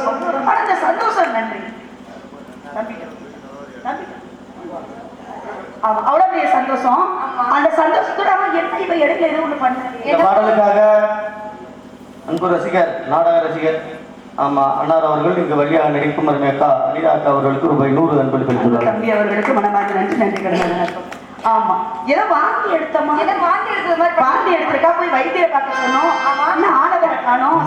சந்தோஷம். ஆனா அந்த சந்தோஷம் நன்றி அவ்வளவு பெரிய சந்தோஷம். அந்த சந்தோஷத்தோட அவன் என்ன இவ இடையில ஏதோ ஒண்ணு பண்ண பாடலுக்காக அன்பு ரசிகர் நாடக ரசிகர் ஆமா அன்னார் அவர்கள் இங்கு வழியாக நடிக்கும் அருமையக்கா அனிதா அக்கா அவர்களுக்கு ரூபாய் 100 அன்பளித்துள்ளார். தம்பி அவர்களுக்கு மனமார்ந்த நன்றி கடன். ஆமா ஏதோ வாந்தி எடுத்தமா வாந்தி எடுத்தது மாதிரி வாந்தி எடுத்துருக்கா போய் வைத்தியரை பார்க்க சொன்னோம். ஆனா ஆனதை காணோம்.